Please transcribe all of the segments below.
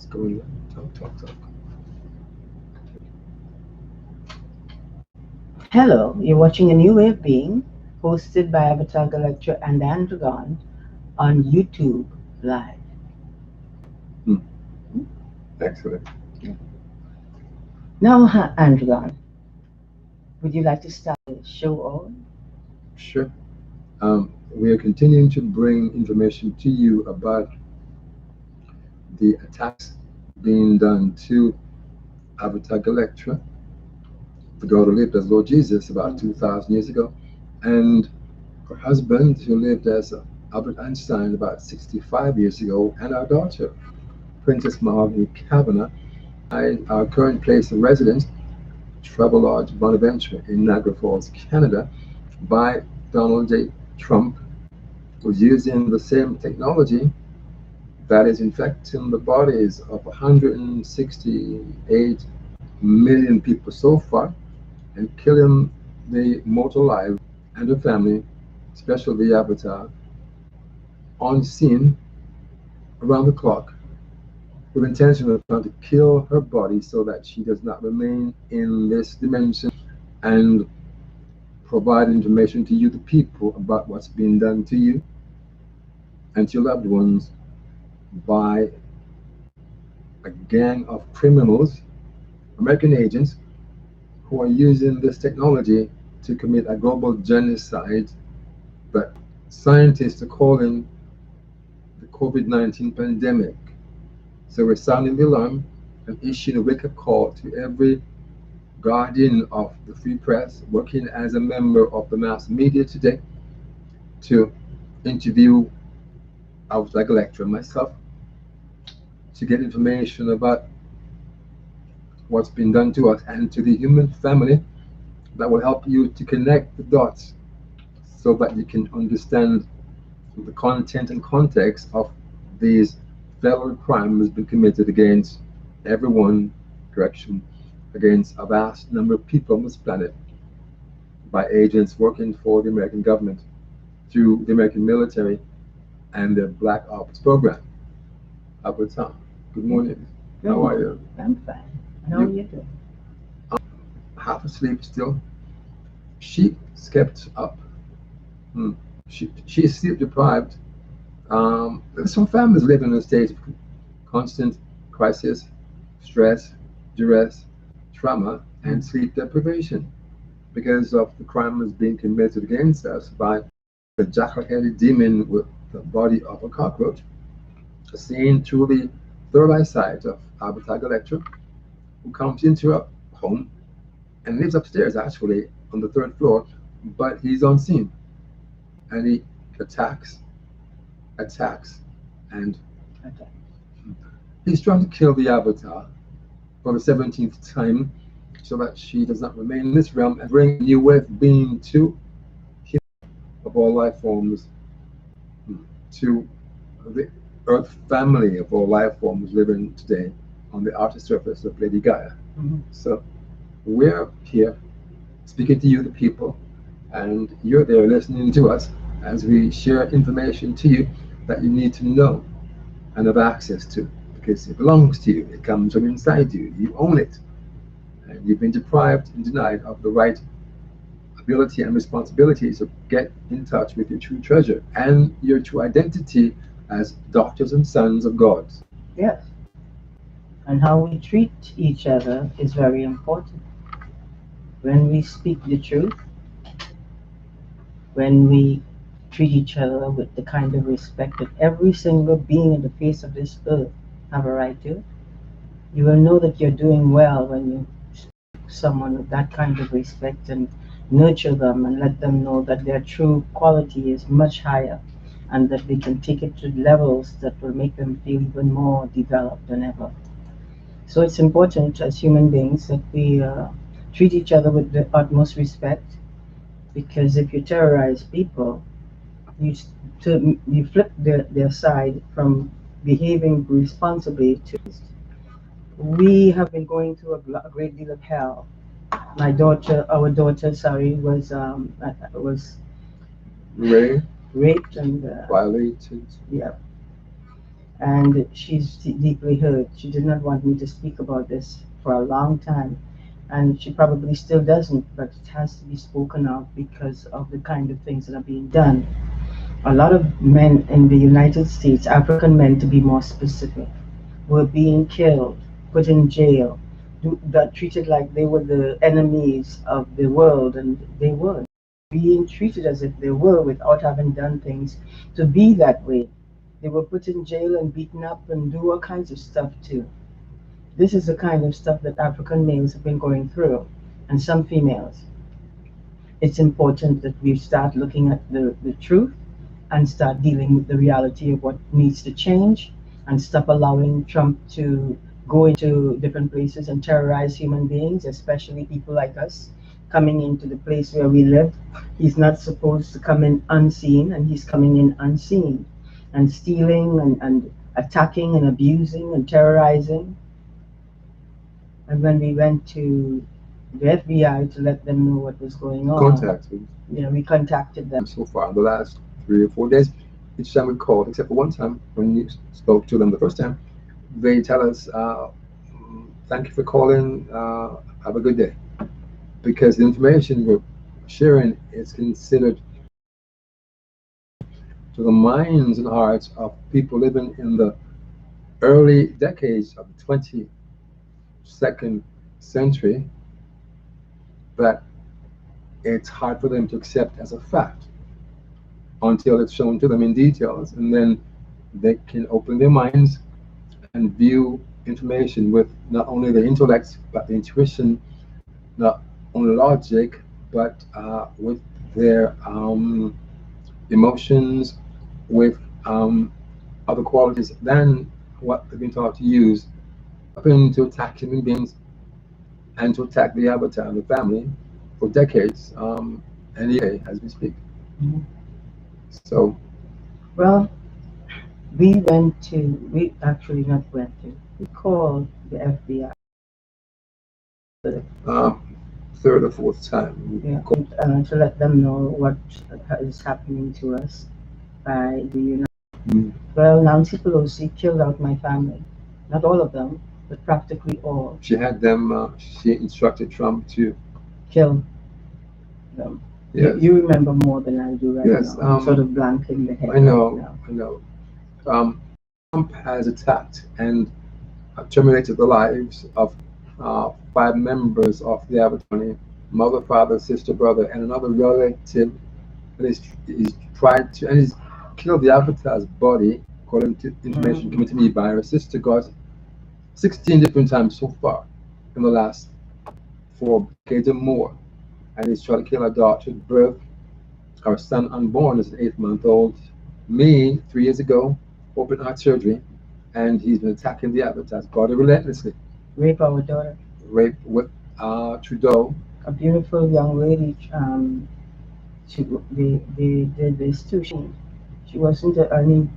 going on. Talk. Hello, you're watching A New Way of Being, hosted by Avatar Galextra and Andraggon on YouTube Live. Hmm. Excellent. Now, Andraggon, would you like to start the show on? Sure. We are continuing to bring information to you about the attacks being done to Avatar Galextra, the girl who lived as Lord Jesus about 2,000 years ago, and her husband who lived as Albert Einstein about 65 years ago, and our daughter, Princess Mahogany Kavanagh, and our current place of residence, Travelodge Bonaventure in Niagara Falls, Canada, by Donald J. Trump, who's using the same technology that is infecting the bodies of 168 million people so far and killing the mortal life and her family, especially the avatar, on scene around the clock with intention of trying to kill her body so that she does not remain in this dimension and provide information to you, the people, about what's being done to you and to your loved ones by a gang of criminals, American agents, who are using this technology to commit a global genocide that scientists are calling the COVID-19 pandemic. So we're sounding the alarm and issuing a wake-up call to every guardian of the free press working as a member of the mass media today to interview Albert Galextra and myself to get information about what's been done to us and to the human family that will help you to connect the dots so that you can understand the content and context of these federal crimes being committed against everyone, correction, against a vast number of people on this planet by agents working for the American government through the American military and their Black Ops program. Albert, good morning. How are you? I'm fine. How are you doing? Half asleep still. She kept up. She is sleep deprived. Some families live in a state of constant crisis, stress, duress, trauma, and sleep deprivation because of the crimes being committed against us by the jackal-headed demon with the body of a cockroach, seen through the third eyesight of Avatar Galextra, who comes into our home and lives upstairs actually on the third floor, but he's on scene and he attacks, and Okay. he's trying to kill the Avatar for the 17th time so that she does not remain in this realm and bring a new way of being to human of all life forms, to the Earth family of all life forms living today on the outer surface of Lady Gaia. So we're here speaking to you, the people, and you're there listening to us as we share information to you that you need to know and have access to because it belongs to you. It comes from inside you. You own it. And you've been deprived and denied of the right ability and responsibility to get in touch with your true treasure and your true identity as daughters and sons of God. Yes. And how we treat each other is very important. When we speak the truth, when we treat each other with the kind of respect that every single being in the face of this earth have a right to, you will know that you're doing well when you someone with that kind of respect and nurture them and let them know that their true quality is much higher and that they can take it to levels that will make them feel even more developed than ever. So it's important as human beings that we treat each other with the utmost respect because if you terrorize people, you, you flip their side from behaving responsibly to. We have been going through a great deal of hell. Our daughter, sorry, was Ray raped and violated. yeah, and she's deeply hurt. She did not want me to speak about this for a long time, and she probably still doesn't, but it has to be spoken of because of the kind of things that are being done. A lot of men in the United States, African men to be more specific, were being killed, put in jail, got treated like they were the enemies of the world, and they weren't. Being treated as if they were without having done things to be that way. They were put in jail and beaten up and do all kinds of stuff too. This is the kind of stuff that African males have been going through, and some females. It's important that we start looking at the truth and start dealing with the reality of what needs to change and stop allowing Trump to go into different places and terrorize human beings, especially people like us coming into the place where we live. He's not supposed to come in unseen, and he's coming in unseen and stealing and attacking and abusing and terrorizing. And when we went to the FBI to let them know what was going on, Contacted we contacted them. so far in the last 3 or 4 days. Each time we called, except for one time when you spoke to them the first time, they tell us, "Thank you for calling. Have a good day," because the information we're sharing is considered to the minds and hearts of people living in the early decades of the 22nd century that it's hard for them to accept as a fact until it's shown to them in details, and then they can open their minds and view information with not only the intellect but the intuition, not only logic but with their emotions, with other qualities than what they've been taught to use, hoping to attack human beings and to attack the avatar and the family for decades, and today as we speak. Mhm. So, Well, we actually not went to, we called the FBI. uh, third or fourth time. Yeah, to let them know what is happening to us by the United. Mm. Well, Nancy Pelosi killed out my family. Not all of them, but practically all. She had them. She instructed Trump to Kill them. yes, You remember more than I do right yes. now. I'm sort of blank in the head I know, right now. I know. Trump has attacked and terminated the lives of 5 members of the Avatar family, mother, father, sister, brother, and another relative. And he's tried to, and he's killed the Avatar's body, according to information given to me by her sister, God, 16 different times so far in the last 4 decades or more. And he's tried to kill our daughter at birth. Our son unborn is an 8 month old. Me, 3 years ago, open heart surgery, and he's been attacking the Avatar's body relentlessly. Rape our daughter. Rape with Trudeau. A beautiful young lady. They did this too. She wasn't any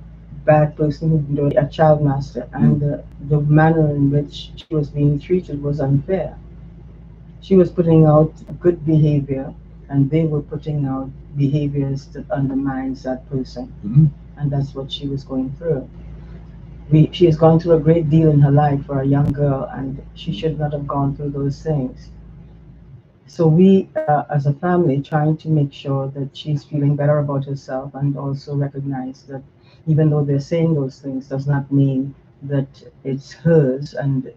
bad person who did a child master, and the manner in which she was being treated was unfair. She was putting out good behavior, and they were putting out behaviors that undermines that person, and that's what she was going through. She has gone through a great deal in her life for a young girl, and she should not have gone through those things. So we, as a family, trying to make sure that she's feeling better about herself, and also recognize that even though they're saying those things, does not mean that it's hers, and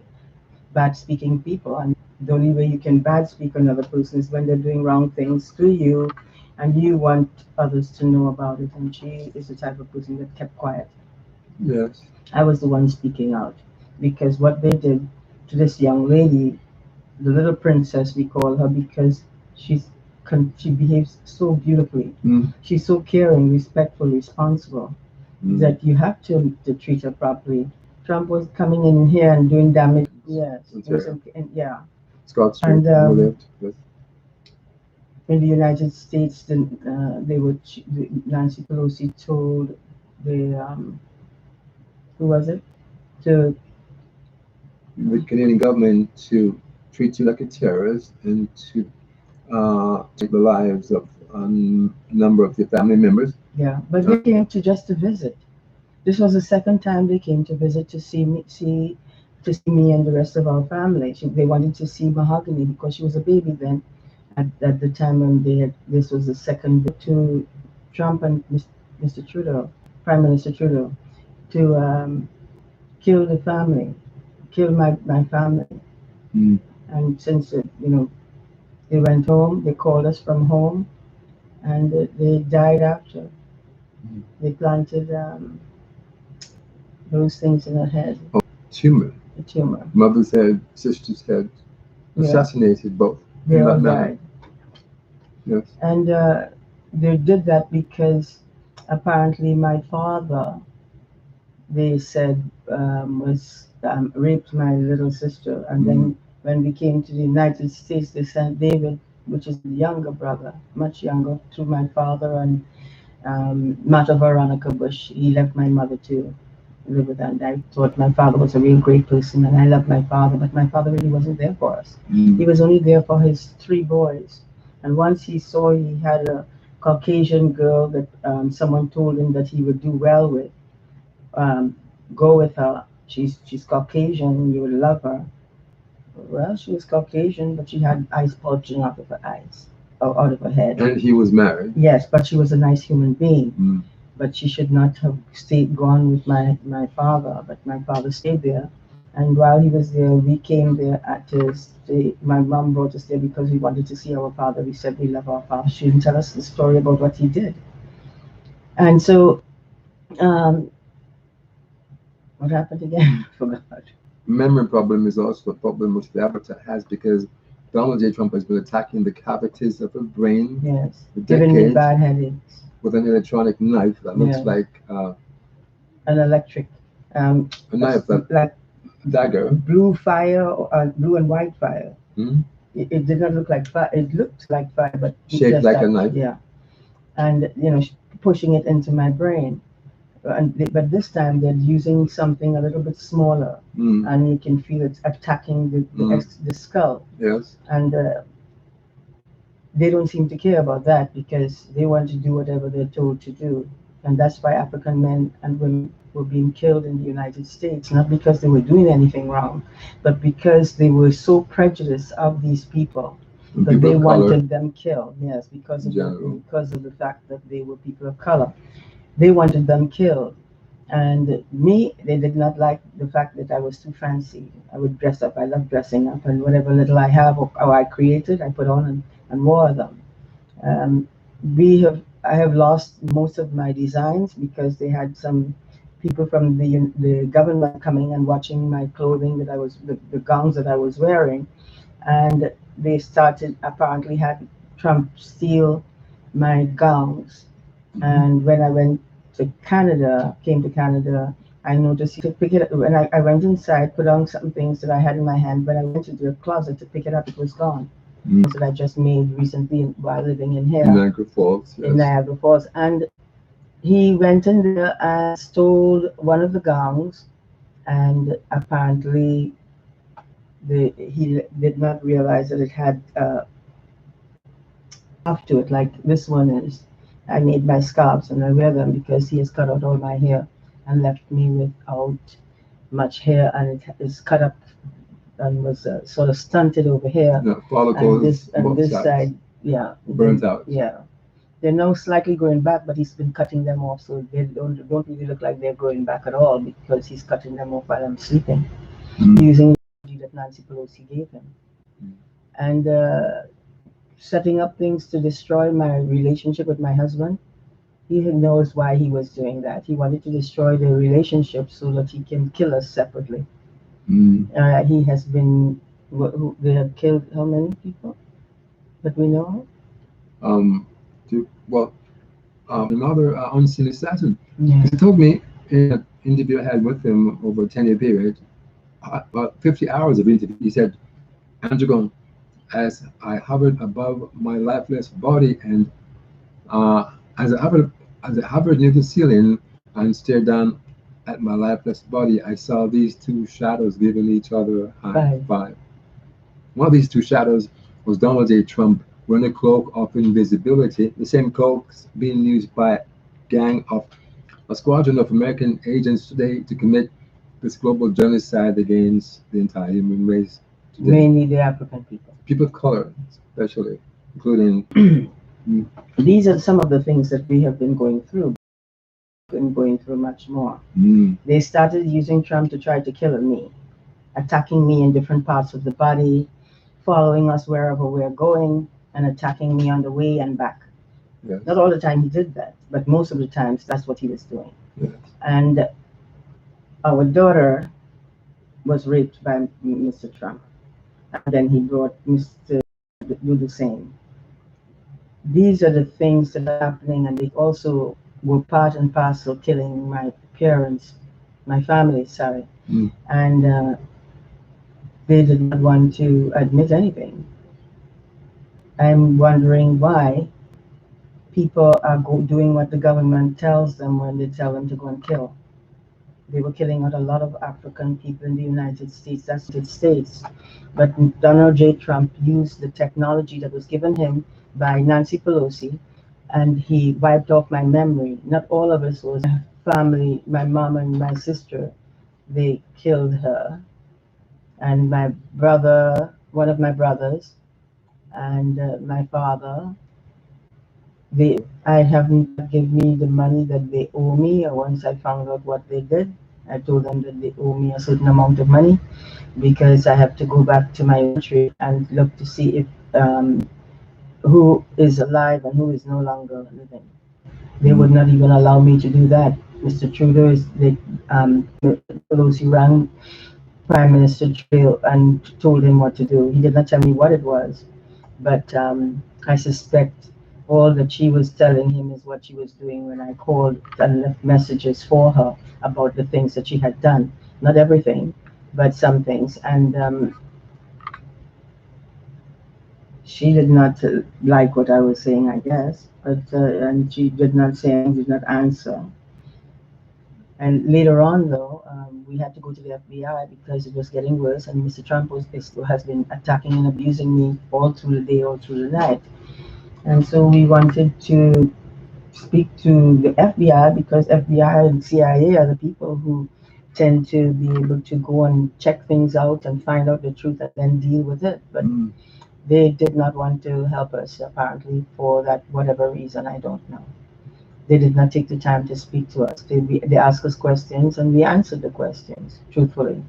bad speaking people. And the only way you can bad speak another person is when they're doing wrong things to you, and you want others to know about it. And she is the type of person that kept quiet. Yes. I was the one speaking out because what they did to this young lady, the little princess we call her, because she behaves so beautifully. She's so caring, respectful, responsible that you have to treat her properly. Trump was coming in here and doing damage. Yes, yeah. Scott Street, And we lived with. in the United States, Nancy Pelosi told the who was it, to The Canadian government to treat you like a terrorist and to take the lives of a number of your family members. yeah, but they came to just to visit. This was the second time they came to visit to see me and the rest of our family. They wanted to see Mahogany because she was a baby then. At the time when they had, this was the second to Trump and Mr. Trudeau, Prime Minister Trudeau, to kill the family, kill my family. Mm. And since they went home, they called us from home, and they died after. Mm. They planted those things in her head. Oh, tumor. A tumor. Mother's head, sister's head, assassinated both. They in all that manner. died. Yes. And they did that because apparently my father, they said, was raped my little sister. And then when we came to the United States, they sent David, which is the younger brother, much younger, to my father and Mata Veronica Bush. He left my mother to live with her. And I thought my father was a real great person, and I loved my father, but my father really wasn't there for us. He was only there for his 3 boys. And once he saw he had a Caucasian girl that someone told him that he would do well with, go with her. She's Caucasian, you would love her. Well, she was Caucasian, but she had eyes bulging out of her eyes, or out of her head. And he was married. Yes, but she was a nice human being. Mm. But she should not have gone with my father. But my father stayed there, and while he was there, we came there to stay. My mom brought us there because we wanted to see our father. We said we love our father. She didn't tell us the story about what he did. And so, what happened again? I forgot. Memory problem is also a problem which the Avatar has, because Donald J. Trump has been attacking the cavities of her brain. Yes, for giving me decades bad headaches. with an electronic knife that looks Yeah. like An electric, a knife that like dagger. blue fire, or blue and white fire. Mm. It did not look like fire. It looked like fire, but Shaped just like that, a knife. Yeah, and pushing it into my brain. But this time they're using something a little bit smaller, and you can feel it attacking the skull. Yes. And they don't seem to care about that because they want to do whatever they're told to do. And that's why African men and women were being killed in the United States, not because they were doing anything wrong, but because they were so prejudiced of these people that they wanted them killed. Yes, because of the fact that they were people of color. They wanted them killed. And me, they did not like the fact that I was too fancy. I would dress up. I love dressing up, and whatever little I have or I created, I put on and wore them. Um, I have lost most of my designs because they had some people from the government coming and watching my clothing that the gowns that I was wearing, and they started apparently had Trump steal my gowns. And when I came to Canada, I noticed he could pick it up. When I went inside, put on some things that I had in my hand. When I went to the closet to pick it up, it was gone. That I just made recently while living in here. Niagara Falls. Yes. In Niagara Falls. And he went in there and stole one of the gowns, and apparently he did not realize that it had up to it like this one is. I made my scarves and I wear them because he has cut out all my hair and left me without much hair, and it is cut up and was sort of stunted over here. Yeah, follicles and this side, yeah, burnt out. Yeah, they're now slightly growing back, but he's been cutting them off, so they don't really look like they're growing back at all because he's cutting them off while I'm sleeping, using the energy that Nancy Pelosi gave him, and setting up things to destroy my relationship with my husband. He knows why he was doing that. He wanted to destroy the relationship so that he can kill us separately. He has been. They have killed how many people that we know? Another unseen assassin. Yeah. He told me in an interview I had with him over a 10-year period, about 50 hours of interview. He said, "Andraggon, as I hovered above my lifeless body and as I hovered near the ceiling and stared down at my lifeless body, I saw these 2 shadows giving each other a high five. One of these 2 shadows was Donald J. Trump wearing a cloak of invisibility, the same cloak being used by a gang of a squadron of American agents today to commit this global genocide against the entire human race today. Mainly the African people. People of color, especially, including. These are some of the things that we have been going through and going through much more. Mm. They started using Trump to try to kill me, attacking me in different parts of the body, following us wherever we're going, and attacking me on the way and back. Yes. Not all the time he did that, but most of the times that's what he was doing. Yes. And our daughter was raped by Mr. Trump, and then he brought Mr. to do the same. These are the things that are happening, and they also were part and parcel killing my parents, my family, sorry. Mm. And they did not want to admit anything. I'm wondering why people are doing what the government tells them when they tell them to go and kill. They were killing out a lot of African people in the United States. That's the United States. But Donald J. Trump used the technology that was given him by Nancy Pelosi, and he wiped off my memory. Not all of us was family, my mom and my sister. They killed her, and my brother, one of my brothers, and my father. I haven't give me the money that they owe me. Once I found out what they did, I told them that they owe me a certain amount of money because I have to go back to my country and look to see if who is alive and who is no longer living. They would not even allow me to do that. Mr. Trudeau is the Pelosi rang Prime Minister Trudeau and told him what to do. He did not tell me what it was, but I suspect all that she was telling him is what she was doing when I called and left messages for her about the things that she had done. Not everything, but some things. And she did not like what I was saying, I guess. But and she did not say anything, did not answer. And later on, though, we had to go to the FBI because it was getting worse, and Mr. Trump has been attacking and abusing me all through the day, all through the night. And so we wanted to speak to the FBI because FBI and CIA are the people who tend to be able to go and check things out and find out the truth and then deal with it. But they did not want to help us, apparently, for that whatever reason, I don't know. They did not take the time to speak to us. They asked us questions and we answered the questions truthfully.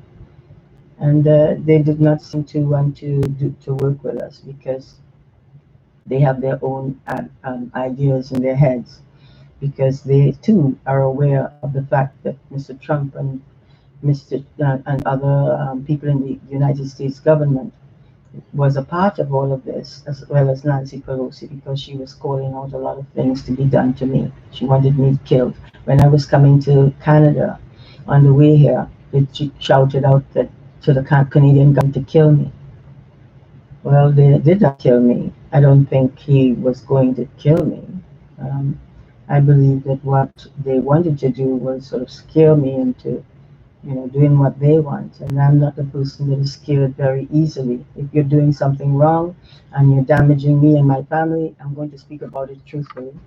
And they did not seem to want to work with us because they have their own ideas in their heads. Because they too are aware of the fact that Mr. Trump and Mr. And other people in the United States government was a part of all of this, as well as Nancy Pelosi, because she was calling out a lot of things to be done to me. She wanted me killed. When I was coming to Canada, on the way here, she shouted out that to the Canadian government to kill me. Well, they did not kill me. I don't think he was going to kill me. Um, I believe that what they wanted to do was sort of scare me into doing what they want. And I'm not a person that is scared very easily. If you're doing something wrong and you're damaging me and my family, I'm going to speak about it truthfully,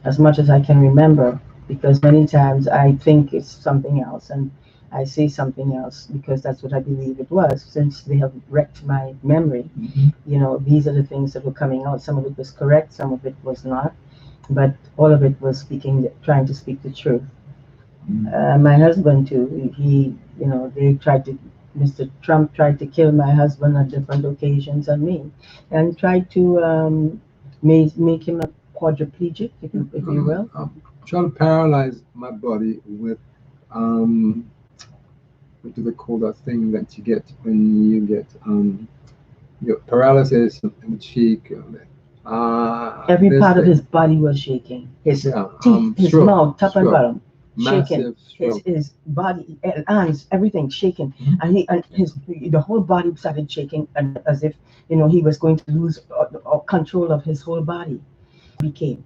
as much as I can remember, because many times I think it's something else and I say something else because that's what I believe it was. Since they have wrecked my memory, these are the things that were coming out. Some of it was correct, some of it was not, but all of it was trying to speak the truth. My husband too. They tried to. Mr. Trump tried to kill my husband on different occasions and me, and tried to make him a quadriplegic, if you will. Try to paralyze my body with what do they call that thing that you get when you get your paralysis in the cheek? Every part of his body was shaking. His teeth, his mouth, top and bottom, shaking. His body, hands, everything shaking, and the whole body started shaking, and as if he was going to lose control of his whole body. Became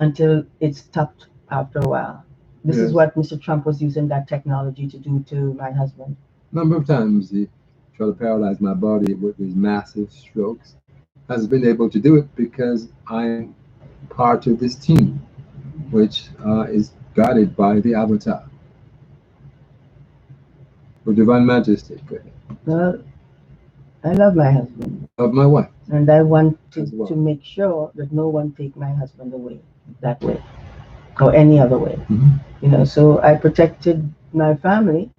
until it stopped after a while. This is what Mr. Trump was using that technology to do to my husband. Number of times he tried to paralyze my body with these massive strokes. Has been able to do it because I'm part of this team, which is guided by the Avatar. With Divine Majesty, go ahead. Well, I love my husband, Of my wife and I want as well. to make sure that no one take my husband away that way or any other way. Mhm. You know, so I protected my family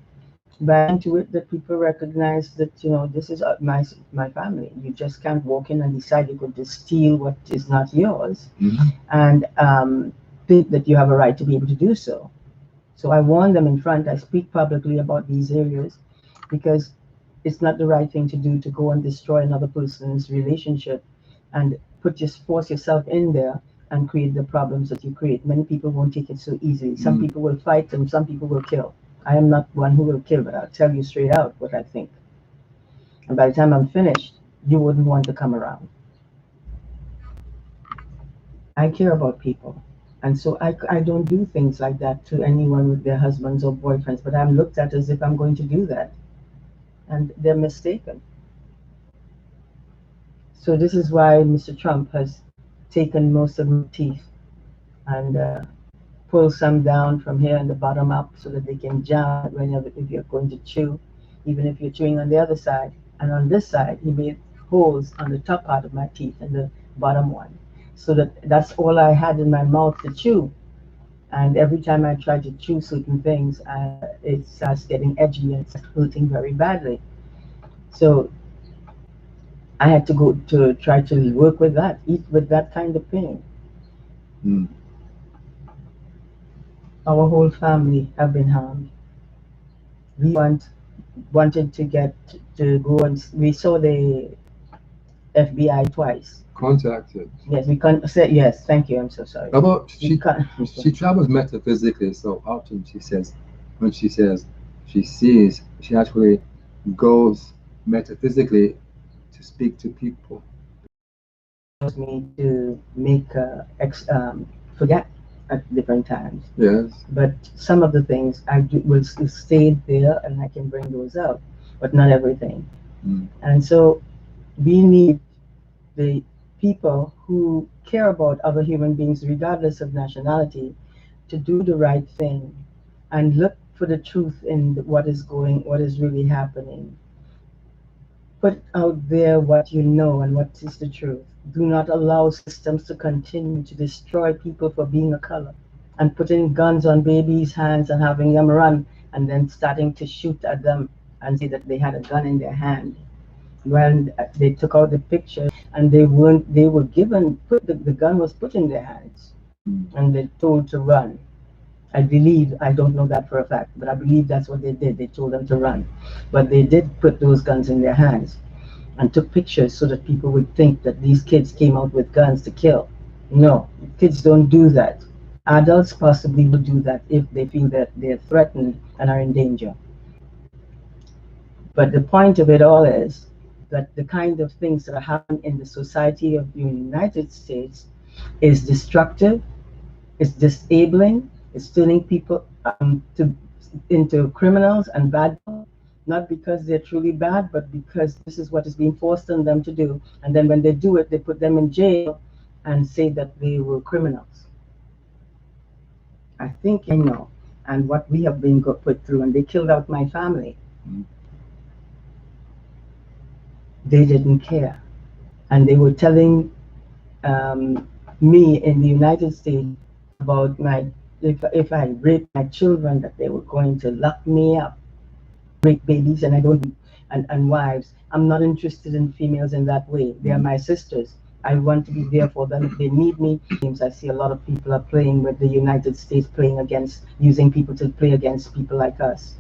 by into it that people recognize that this is my family. You just can't walk in and decide you could just steal what is not yours Mhm. and think that you have a right to be able to do so. So I warn them in front. I speak publicly about these areas because it's not the right thing to do to go and destroy another person's relationship and force yourself in there and create the problems that you create. Many people won't take it so easily. Some people will fight and some people will kill. I am not one who will kill, but I'll tell you straight out what I think. And by the time I'm finished, you wouldn't want to come around. I care about people. And so I don't do things like that to anyone with their husbands or boyfriends, but I'm looked at as if I'm going to do that. And they're mistaken. So this is why Mr. Trump has taken most of my teeth and pulled some down from here and the bottom up so that they can jam it whenever if you're going to chew, even if you're chewing on the other side. And on this side, he made holes on the top part of my teeth and the bottom one, so that's all I had in my mouth to chew. And every time I try to chew certain things, it starts getting edgy and it's hurting very badly. So I had to go to try to work with that, eat with that kind of pain. Mm. Our whole family have been harmed. We wanted to get to go and we saw the FBI twice. Contacted. Yes, we can't say yes. Thank you. I'm so sorry. How about We can't. she travels metaphysically, so often she says when she says she sees, she actually goes metaphysically to speak to people. Allows me to make forget at different times. Yes. But some of the things will stay there, and I can bring those out, but not everything. Mm. And so we need the people who care about other human beings, regardless of nationality, to do the right thing and look for the truth in what is really happening. Put out there what you know and what is the truth. Do not allow systems to continue to destroy people for being a color and putting guns on babies' hands and having them run and then starting to shoot at them and say that they had a gun in their hand. When they took out the picture and they were given, the gun was put in their hands Mm. and they're told to run. I believe, I don't know that for a fact, but I believe that's what they did. They told them to run. But they did put those guns in their hands and took pictures so that people would think that these kids came out with guns to kill. No, kids don't do that. Adults possibly will do that if they feel that they're threatened and are in danger. But the point of it all is that the kind of things that are happening in the society of the United States is destructive, it's disabling, it's turning people into criminals and bad people, not because they're truly bad, but because this is what is being forced on them to do. And then when they do it, they put them in jail and say that they were criminals. I think I know, and what we have been put through, and they killed out my family. Mm. They didn't care, and they were telling me in the United States about my if I raped my children that they were going to lock me up, rape babies, and I don't and wives. I'm not interested in females in that way. They are my sisters. I want to be there for them if they need me. I see a lot of people are playing with the United States, playing against using people to play against people like us.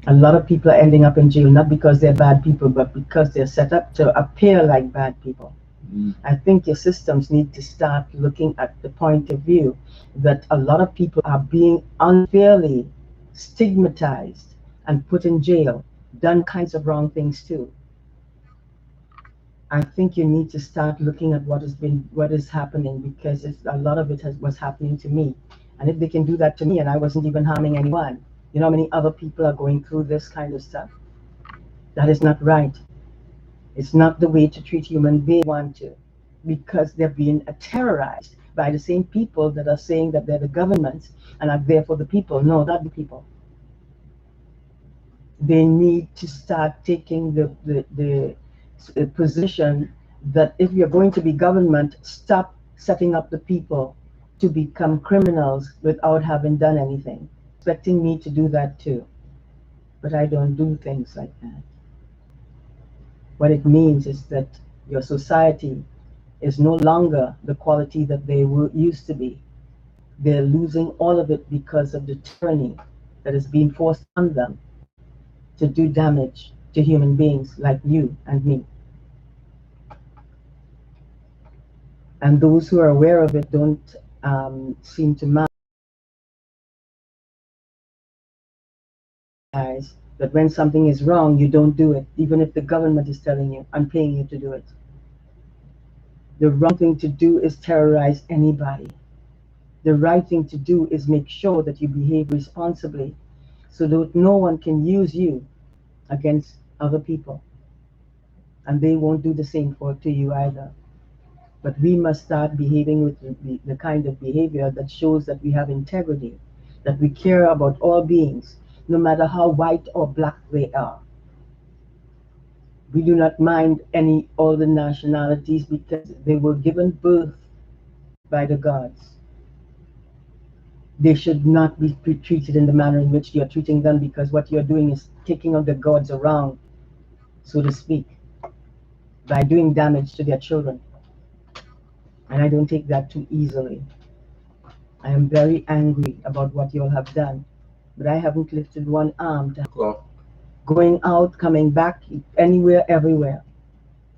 A lot of people are ending up in jail not because they're bad people, but because they're set up to appear like bad people. Mm. I think your systems need to start looking at the point of view that a lot of people are being unfairly stigmatized and put in jail, done kinds of wrong things too. I think you need to start looking at what is happening because a lot of it was happening to me. And if they can do that to me and I wasn't even harming anyone, you know how many other people are going through this kind of stuff? That is not right. It's not the way to treat human beings want to, because they're being terrorized by the same people that are saying that they're the governments and are there for the people. No, not the people. They need to start taking the position that if you're going to be government, stop setting up the people to become criminals without having done anything. Expecting me to do that too. But I don't do things like that. What it means is that your society is no longer the quality that they used to be. They're losing all of it because of the tyranny that is being forced on them to do damage to human beings like you and me. And those who are aware of it don't seem to mind that when something is wrong, you don't do it, even if the government is telling you, I'm paying you to do it. The wrong thing to do is terrorize anybody. The right thing to do is make sure that you behave responsibly so that no one can use you against other people. And they won't do the same to you either. But we must start behaving with the kind of behavior that shows that we have integrity, that we care about all beings, no matter how white or black they are. We do not mind all the nationalities because they were given birth by the gods. They should not be treated in the manner in which you're treating them, because what you're doing is taking of the gods around, so to speak, by doing damage to their children. And I don't take that too easily. I am very angry about what you all have done, but I haven't lifted one arm to going out, coming back, anywhere, everywhere,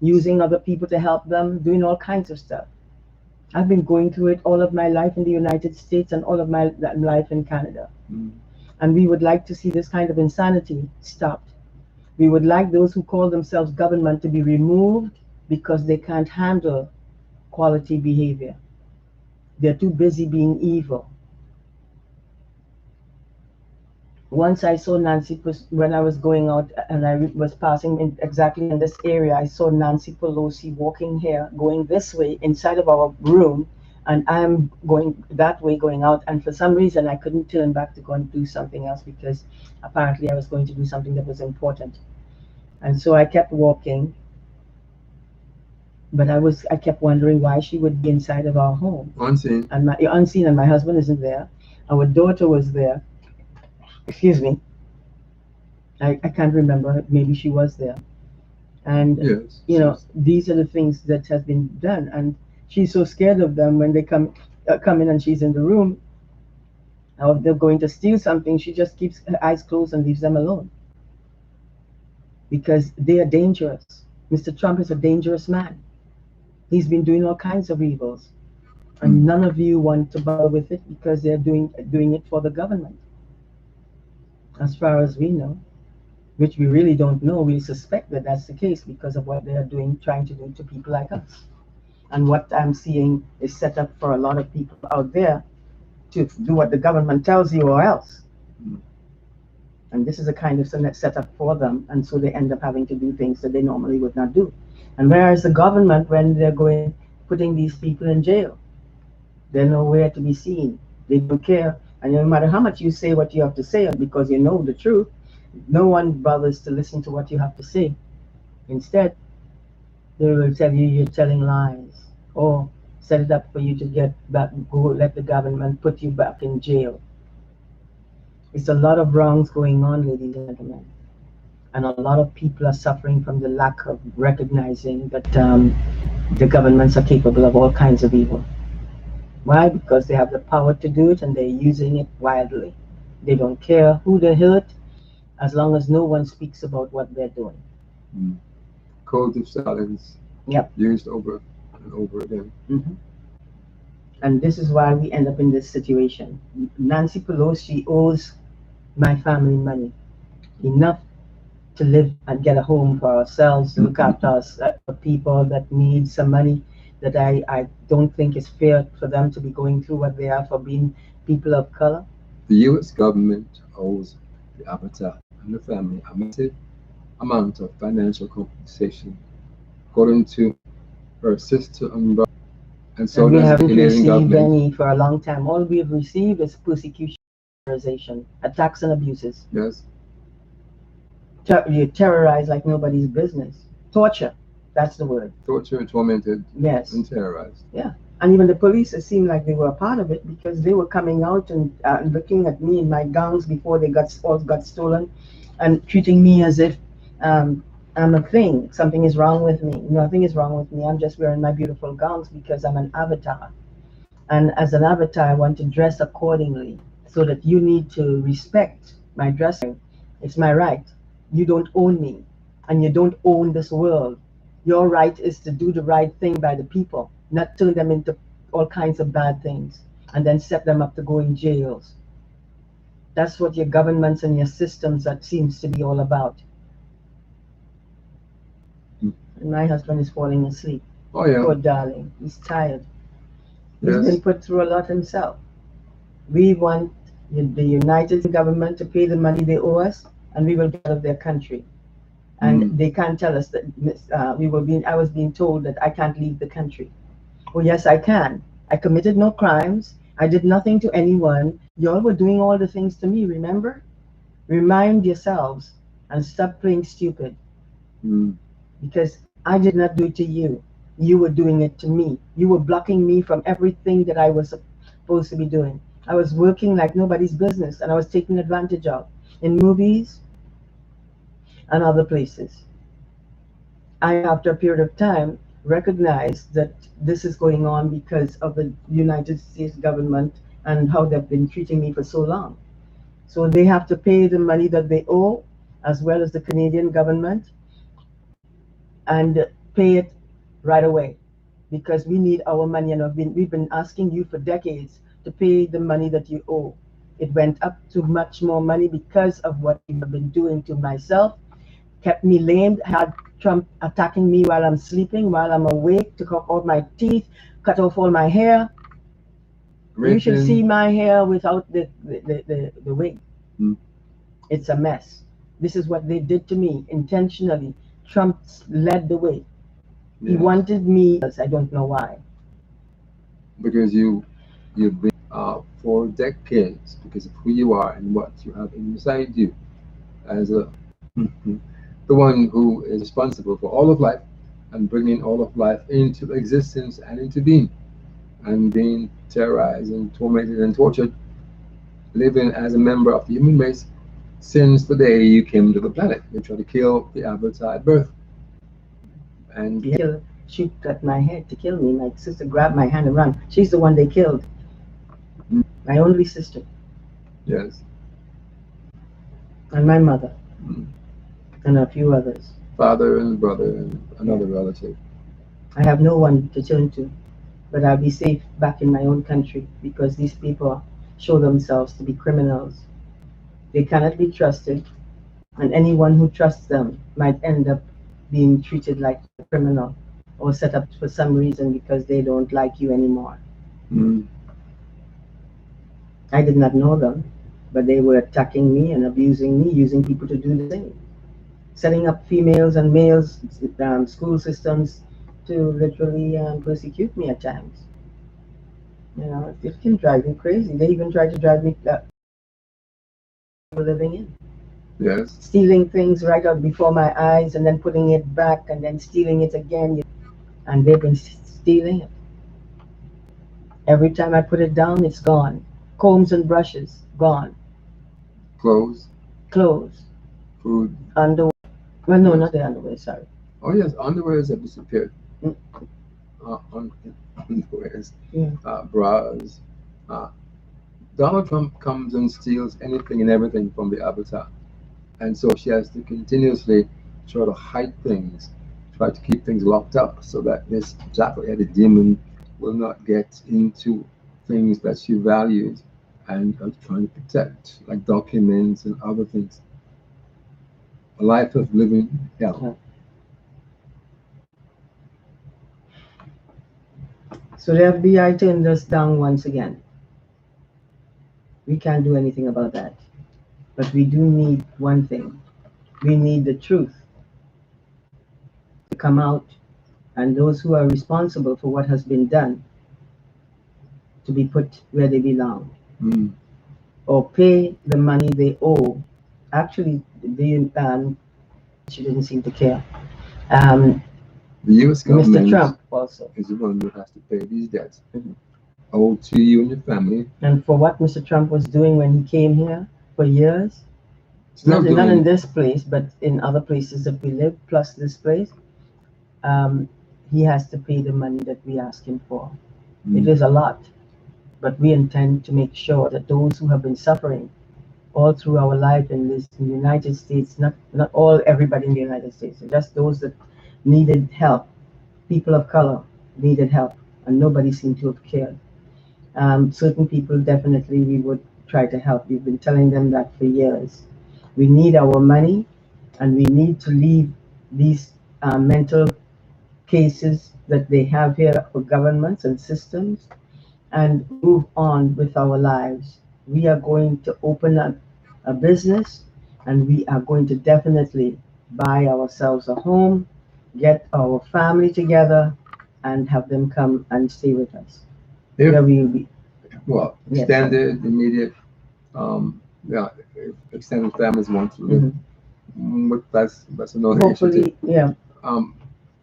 using other people to help them, doing all kinds of stuff. I've been going through it all of my life in the United States and all of my life in Canada. And we would like to see this kind of insanity stopped. We would like those who call themselves government to be removed because they can't handle quality behavior. They're too busy being evil. Once I saw Nancy, when I was going out and I was passing exactly in this area, I saw Nancy Pelosi walking here, going this way inside of our room, and I'm going that way, going out, and for some reason I couldn't turn back to go and do something else because apparently I was going to do something that was important. And so I kept walking, but I kept wondering why she would be inside of our home. Unseen. And unseen, and my husband isn't there. Our daughter was there. Excuse me. I can't remember. Maybe she was there. And Yes. these are the things that has been done. And she's so scared of them when they come in and she's in the room, or they're going to steal something. She just keeps her eyes closed and leaves them alone because they are dangerous. Mr. Trump is a dangerous man. He's been doing all kinds of evils, and none of you want to bother with it because they're doing it for the government. As far as we know, which we really don't know, we suspect that that's the case because of what they are doing, trying to do to people like us. And what I'm seeing is set up for a lot of people out there to do what the government tells you or else. And this is a kind of set up for them, and so they end up having to do things that they normally would not do. And where is the government when they're putting these people in jail? They're nowhere to be seen. They don't care. And no matter how much you say what you have to say, because you know the truth, no one bothers to listen to what you have to say. Instead, they will tell you you're telling lies, or set it up for you to get back, go let the government put you back in jail. It's a lot of wrongs going on, ladies and gentlemen. And a lot of people are suffering from the lack of recognizing that the governments are capable of all kinds of evil. Why? Because they have the power to do it and they're using it wildly. They don't care who they hurt as long as no one speaks about what they're doing. Code of silence. Yep. Used over and over again. And this is why we end up in this situation. Nancy Pelosi owes my family money, enough to live and get a home for ourselves, look after us, for people that need some money, that I don't think is fair for them to be going through what they are for being people of color. The U.S. government owes the Avatar and the family a massive amount of financial compensation, according to her sister and brother. And so And we does the haven't Canadian received government. any for a long time. All we have received is persecution, terrorization, attacks and abuses. Yes. You terrorize like nobody's business. Torture, that's the word. Tortured, tormented, Yes. and terrorized. Yeah. And even the police, it seemed like they were a part of it because they were coming out and looking at me in my gowns before they all got stolen and treating me as if I'm a thing. Something is wrong with me. Nothing is wrong with me. I'm just wearing my beautiful gowns because I'm an avatar. And as an avatar, I want to dress accordingly so that you need to respect my dressing. It's my right. You don't own me and you don't own this world. Your right is to do the right thing by the people, not turn them into all kinds of bad things and then set them up to go in jails. That's what your governments and your systems that seems to be all about. Mm. And my husband is falling asleep. Oh, yeah. Poor darling. He's tired. He's Yes. been put through a lot himself. We want the United government to pay the money they owe us, and we will get out of their country. And they can't tell us that I was being told that I can't leave the country. Well, yes, I can. I committed no crimes. I did nothing to anyone. Y'all were doing all the things to me, remember? Remind yourselves and stop playing stupid because I did not do it to you. You were doing it to me. You were blocking me from everything that I was supposed to be doing. I was working like nobody's business and I was taken advantage of in movies and other places. I, after a period of time, recognized that this is going on because of the United States government and how they've been treating me for so long. So they have to pay the money that they owe, as well as the Canadian government, and pay it right away because we need our money and we've been asking you for decades to pay the money that you owe. It went up to much more money because of what you have been doing to myself, kept me lamed, had Trump attacking me while I'm sleeping, while I'm awake, took off all my teeth, cut off all my hair. You should see my hair without the wig. It's a mess. This is what they did to me intentionally. Trump led the way. He wanted me, I don't know why. Because you've been for decades because of who you are and what you have inside you as the one who is responsible for all of life and bringing all of life into existence and into being and being terrorized and tormented and tortured, living as a member of the human race since the day you came to the planet. They tried to kill the avatar at birth. And shoot at my head to kill me. My sister grabbed my hand and ran. She's the one they killed. My only sister. Yes. And my mother. And a few others. Father and brother and another relative. I have no one to turn to, but I'll be safe back in my own country because these people show themselves to be criminals. They cannot be trusted, and anyone who trusts them might end up being treated like a criminal or set up for some reason because they don't like you anymore. I did not know them, but they were attacking me and abusing me, using people to do the same. Setting up females and males school systems to literally persecute me at times. You know, it can drive you crazy. They even tried to drive me living in. Yes. Stealing things right out before my eyes and then putting it back and then stealing it again. And they've been stealing it. Every time I put it down, it's gone. Combs and brushes, gone. Clothes. Food. Underwear. Well, no, not the underwear, sorry. Oh, yes, underwears have disappeared. Underwears. Bras. Donald Trump comes and steals anything and everything from the avatar. And so she has to continuously try to hide things, try to keep things locked up so that this jackal-headed demon will not get into things that she values and are trying to protect, like documents and other things. A life of living hell. So the FBI turned us down once again. We can't do anything about that. But we do need one thing. We need the truth to come out, and those who are responsible for what has been done to be put where they belong, Mm. or pay the money they owe. Actually, she didn't seem to care. Um, The U.S. Mr. government Trump also. is the one who has to pay these debts Mhm. owed to you and your family. And for what Mr. Trump was doing when he came here for years, Still not in doing. this place, but in other places that we live, plus this place, um, he has to pay the money that we ask him for. It Mm. is a lot, but we intend to make sure that those who have been suffering all through our life in the United States, not all everybody in the United States, just those that needed help, people of color needed help, and nobody seemed to have cared. Certain people definitely we would try to help. We've been telling them that for years. We need our money, and we need to leave these mental cases that they have here for governments and systems and move on with our lives. We are going to open up a business, and we are going to definitely buy ourselves a home, get our family together, and have them come and stay with us. If, Where we will be. well, Yes, sir. extended, immediate, yeah, if extended families want to live, but that's another issue too. Hopefully, yeah. Um,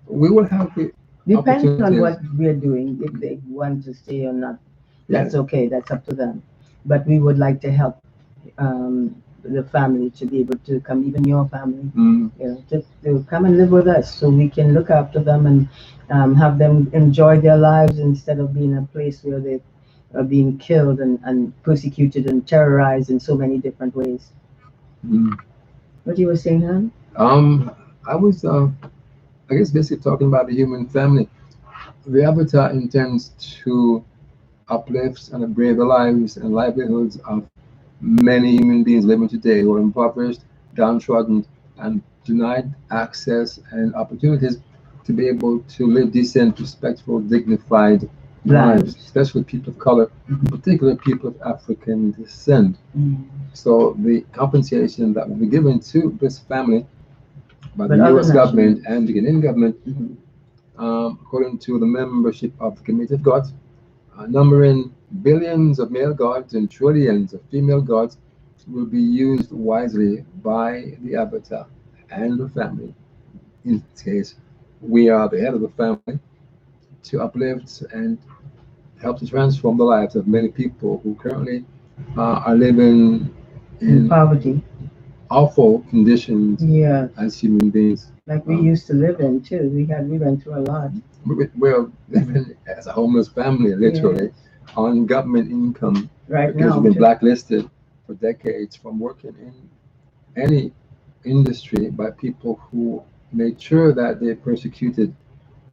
we will have the Depending on opportunities. what we're doing, if they want to stay or not, that's Yeah. okay. That's up to them. But we would like to help the family to be able to come, even your family, Mm. to come and live with us, so we can look after them and have them enjoy their lives instead of being a place where they are being killed and persecuted and terrorized in so many different ways. Mm. What you were saying, Han? I was, I guess, basically talking about the human family. The Avatar intends to uplift and upgrade the lives and livelihoods of many human beings living today who are impoverished, downtrodden, and denied access and opportunities to be able to live decent, respectful, dignified lives, Lives. especially people of color, particularly people of African descent. Mm. So the compensation that will be given to this family by the But other U.S. government nationalities. and the Canadian government, Mhm. according to the membership of the Committee of Gods, numbering billions of male gods and trillions of female gods, will be used wisely by the Avatar and the family. In this case, we are the head of the family to uplift and help to transform the lives of many people who currently are living In in poverty. awful conditions Yeah, as human beings. like we used to live in too. We went through a lot. We're living as a homeless family, literally, Yes. on government income Right because we've now been too. blacklisted for decades from working in any industry by people who made sure that they persecuted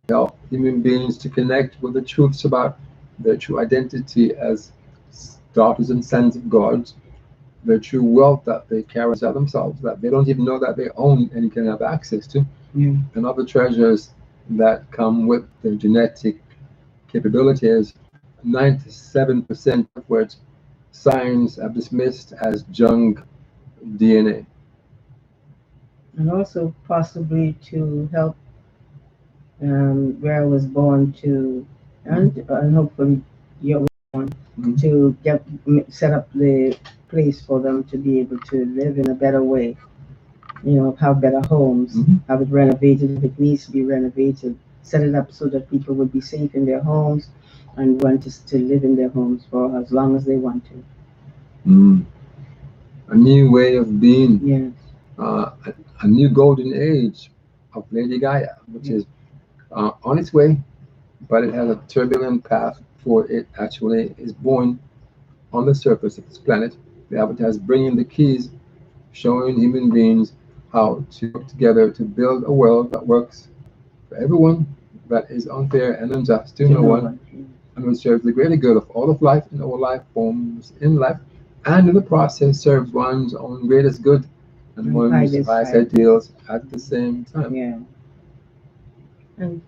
help human beings to connect with the truths about their true identity as daughters and sons of God, their true wealth that they carry inside themselves, that they don't even know that they own and can have access to, Yeah. and other treasures that come with their genetic capabilities. 97% of which science have dismissed as junk DNA. And also possibly to help where I was born to, and hopefully you're born Mhm. to set up the place for them to be able to live in a better way. Have better homes, Mhm. have it renovated if it needs to be renovated, set it up so that people would be safe in their homes and want to live in their homes for as long as they want to. Mm. A new way of being, Yes. a new golden age of Lady Gaia, which is on its way, but it has a turbulent path before it actually is born on the surface of this planet. The Avatar is bringing the keys, showing human beings how to work together to build a world that works for everyone, that is unfair and unjust to To no no one, one. and will serve the greater good of all of life and all life forms in life, and in the process serves one's own greatest good and And high one's this highest high. ideals at the same time. Yeah. And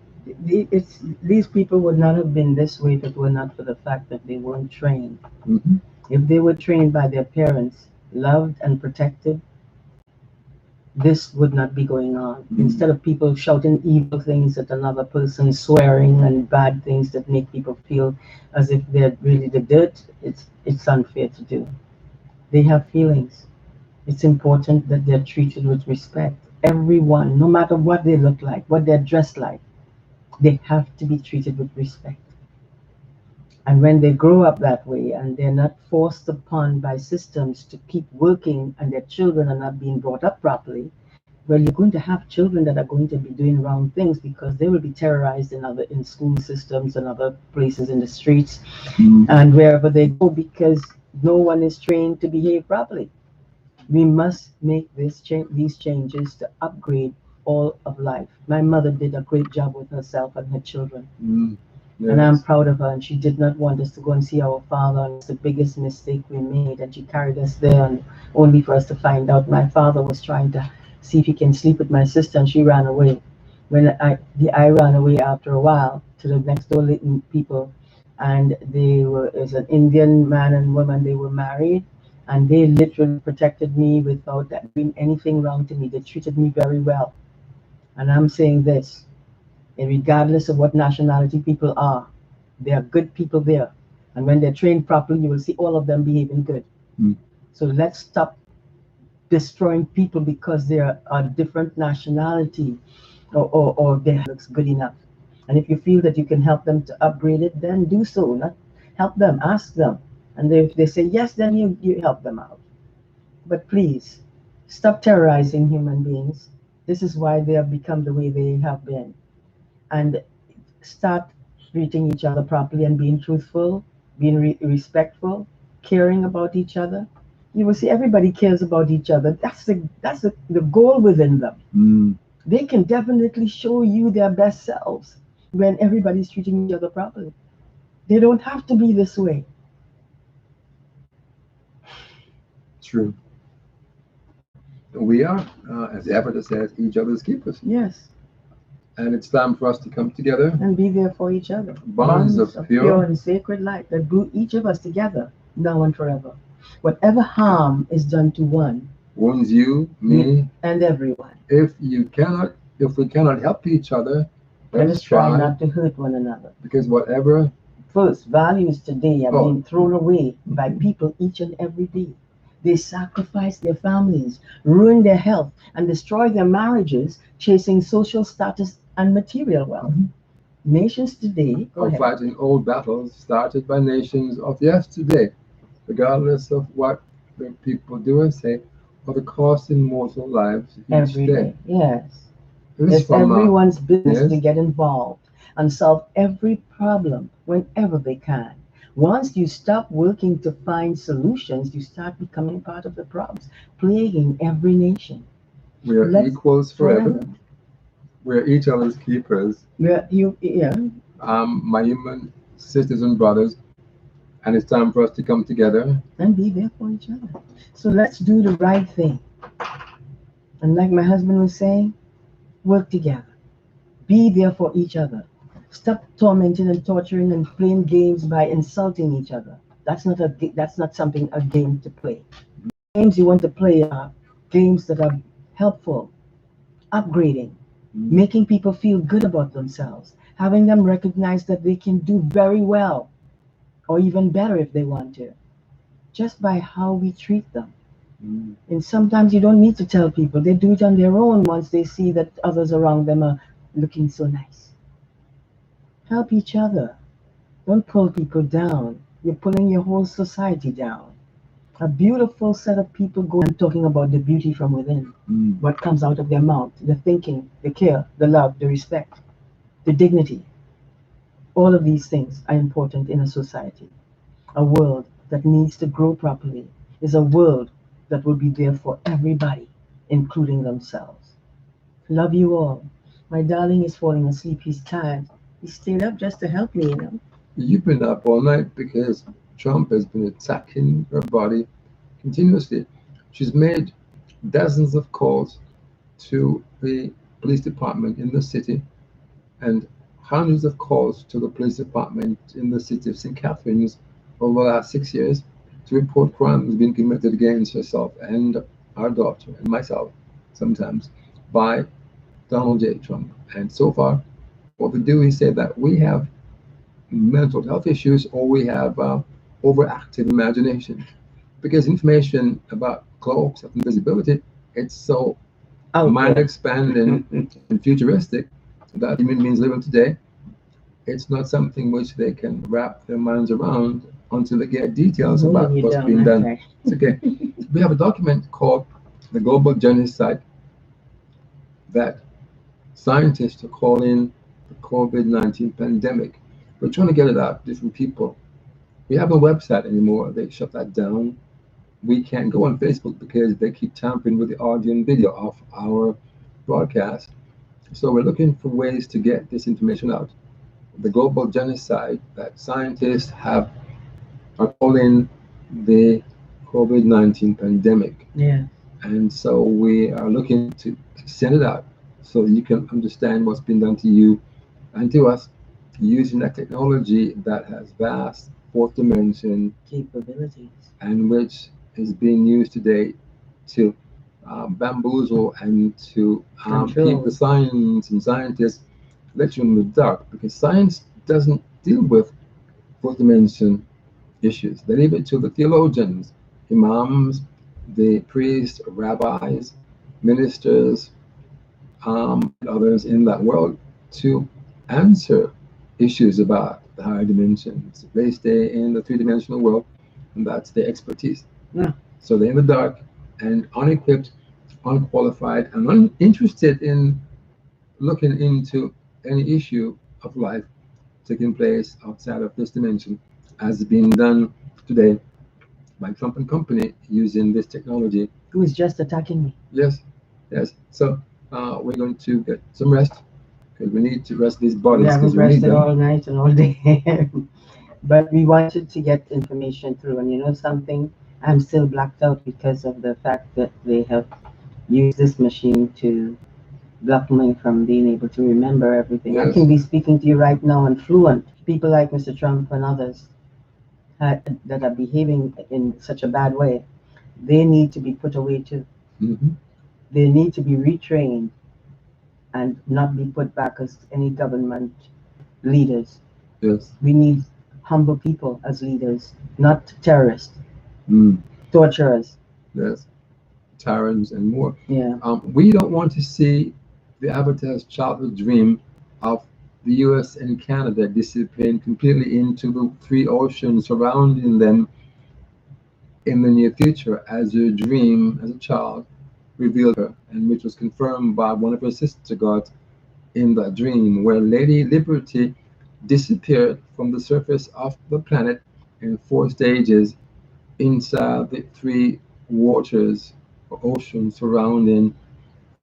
these people would not have been this way if it were not for the fact that they weren't trained. Hmm. If they were trained by their parents, loved and protected, this would not be going on. Instead of people shouting evil things at another person, swearing and bad things that make people feel as if they're really the dirt, it's unfair to do. They have feelings. It's important that they're treated with respect. Everyone, no matter what they look like, what they're dressed like, they have to be treated with respect. And when they grow up that way and they're not forced upon by systems to keep working and their children are not being brought up properly, well, you're going to have children that are going to be doing wrong things because they will be terrorized in school systems and other places in the streets and wherever they go because no one is trained to behave properly. We must make these changes to upgrade all of life. My mother did a great job with herself and her children. And I'm Yes. proud of her. And she did not want us to go and see our father. And it's the biggest mistake we made. And she carried us there, and only for us to find out my father was trying to see if he can sleep with my sister, and she ran away. I ran away after a while to the next door people, and they were as an Indian man and woman. They were married, and they literally protected me without doing anything wrong to me. They treated me very well. And I'm saying this and regardless of what nationality people are. There are good people there. And when they're trained properly, you will see all of them behaving good. Mm. So let's stop destroying people because they are a different nationality or they looks good enough. And if you feel that you can help them to upgrade it, then do so. Not help them, ask them. And if they say yes, then you help them out. But please, stop terrorizing human beings. This is why they have become the way they have been. And start treating each other properly and being truthful, being respectful, caring about each other. You will see everybody cares about each other. That's the goal within them. They can definitely show you their best selves when everybody's treating each other properly. They don't have to be this way. True. We are, as Avatar says, each other's keepers. Yes. And it's time for us to come together. And be there for each other. Bonds of pure and sacred light that glue each of us together now and forever. Whatever harm is done to one wounds you, me, and everyone. If we cannot help each other, let us try not to hurt one another. Because whatever first values today are being thrown away by people each and every day. They sacrifice their families, ruin their health, and destroy their marriages, chasing social status and material wealth. Nations today are fighting old battles started by nations of yesterday, regardless of what the people do and say, or the cost in mortal lives each day. Yes. It's everyone's business to get involved and solve every problem whenever they can. Once you stop working to find solutions, you start becoming part of the problems, plaguing every nation. We are equals forever. We're each other's keepers. My human sisters and brothers, and it's time for us to come together and be there for each other. So let's do the right thing. And like my husband was saying, work together. Be there for each other. Stop tormenting and torturing and playing games by insulting each other. That's not something a game to play. Games you want to play are games that are helpful, upgrading, making people feel good about themselves, having them recognize that they can do very well, or even better if they want to, just by how we treat them. And sometimes you don't need to tell people. They do it on their own once they see that others around them are looking so nice. Help each other. Don't pull people down. You're pulling your whole society down. A beautiful set of people go and talking about the beauty from within. What comes out of their mouth, the thinking, the care, the love, the respect, the dignity. All of these things are important in a society. A world that needs to grow properly is a world that will be there for everybody, including themselves. Love you all. My darling is falling asleep. He's tired. He stayed up just to help me, You've been up all night because Trump has been attacking her body continuously. She's made dozens of calls to the police department in the city and hundreds of calls to the police department in the city of St. Catharines over the last 6 years to report crimes being committed against herself and our daughter and myself. sometimes by Donald J. Trump. And so far, what we do is say that we have mental health issues or we have overactive imagination because information about cloaks of invisibility, it's so Out mind there. expanding and futuristic that human beings living today, it's not something which they can wrap their minds around until they get details No, about you what's don't. being done. Okay. It's okay. We have a document called the Global Genocide that scientists are calling the COVID-19 pandemic. We're trying to get it out to different people. We have no website anymore. They shut that down. We can't go on Facebook because they keep tampering with the audio and video of our broadcast. So we're looking for ways to get this information out. The global genocide that scientists have are calling the COVID-19 pandemic. Yeah. And so we are looking to send it out so you can understand what's been done to you and to us using that technology that has vast fourth dimension Capabilities. and which is being used today to bamboozle and to keep the Control. science and scientists lecturing in the dark because science doesn't deal with fourth dimension issues. They leave it to the theologians, imams, the priests, rabbis, ministers, and others in that world to answer issues about the higher dimensions. They stay in the three-dimensional world, and that's their expertise. Yeah. So they're in the dark and unequipped, unqualified, and uninterested in looking into any issue of life taking place outside of this dimension, as being done today by Trump and company using this technology. Who is just attacking me? Yes, yes. So we're going to get some rest because we need to rest these We bodies haven't because we need rested them. all night and all day. But we wanted to get information through. And you know something? I'm still blacked out because of the fact that they have used this machine to block me from being able to remember everything. I Yes, can be speaking to you right now and fluent. People like Mr. Trump and others that are behaving in such a bad way, they need to be put away too. hmm They need to be retrained and not be put back as any government leaders. yes, We need humble people as leaders, not terrorists, mm, torturers. yes. Tyrants and more. Yeah. We don't want to see the Avatar's childhood dream of the U.S. and Canada disappearing completely into the three oceans surrounding them in the near future, as her dream as a child revealed her, and which was confirmed by one of her sister gods in that dream, where Lady Liberty disappeared from the surface of the planet in four stages inside the three waters or oceans surrounding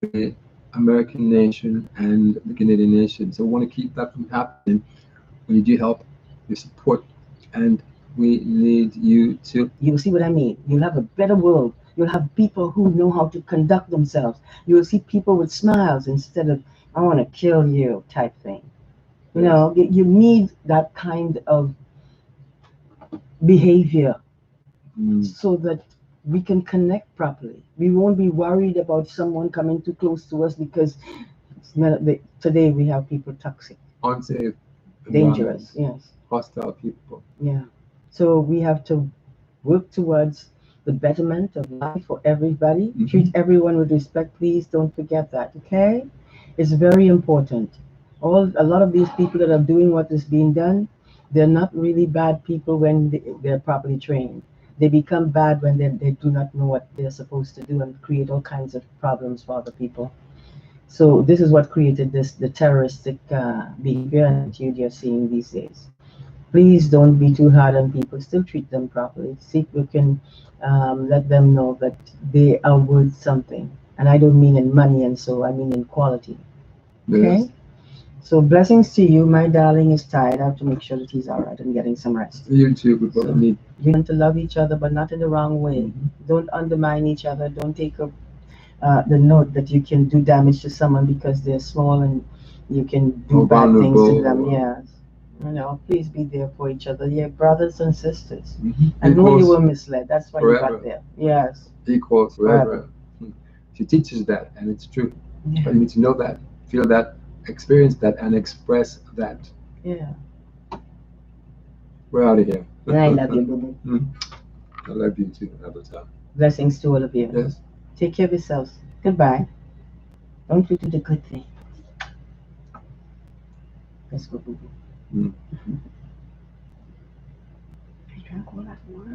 the American nation and the Canadian nation. So we want to keep that from happening. We need your help, your support, and we need you to. You'll see what I mean. You'll have a better world. You'll have people who know how to conduct themselves. You'll see people with smiles instead of, I want to kill you type thing. You know, you need that kind of behavior so that we can connect properly. We won't be worried about someone coming too close to us because today we have people toxic, Unsafe, dangerous. Yes. hostile people. Yeah. So we have to work towards the betterment of life for everybody. Treat everyone with respect, please. Don't forget that, okay? It's very important. A lot of these people that are doing what is being done, they're not really bad people when they're properly trained. They become bad when they do not know what they're supposed to do and create all kinds of problems for other people. So this is what created the terroristic behavior and attitude you're seeing these days. Please don't be too hard on people. Still treat them properly. See if we can let them know that they are worth something. And I don't mean in money and so, I mean in quality. Okay? Yes. So blessings to you. My darling is tired. I have to make sure that he's all right and getting some rest. You too, we both So need. you want to love each other, but not in the wrong way. Don't undermine each other. Don't take up the note that you can do damage to someone because they're small and you can do Or bad things to them. vulnerable. Yes. You know, please be there for each other. You're brothers and sisters. Mhm. I know you Equals were misled. That's why you forever. got there. Yes. Equals Forever. forever. She teaches that, and it's true. Yeah. But you need to know that, feel that, experience that, and express that. Yeah. We're out of here. And I love you, boo boo. I love you too, Avatar. Blessings to all of you. Yes. Take care of yourselves. Goodbye. Don't you do the good thing. Let's go, boo boo. Mm. I drank all that water.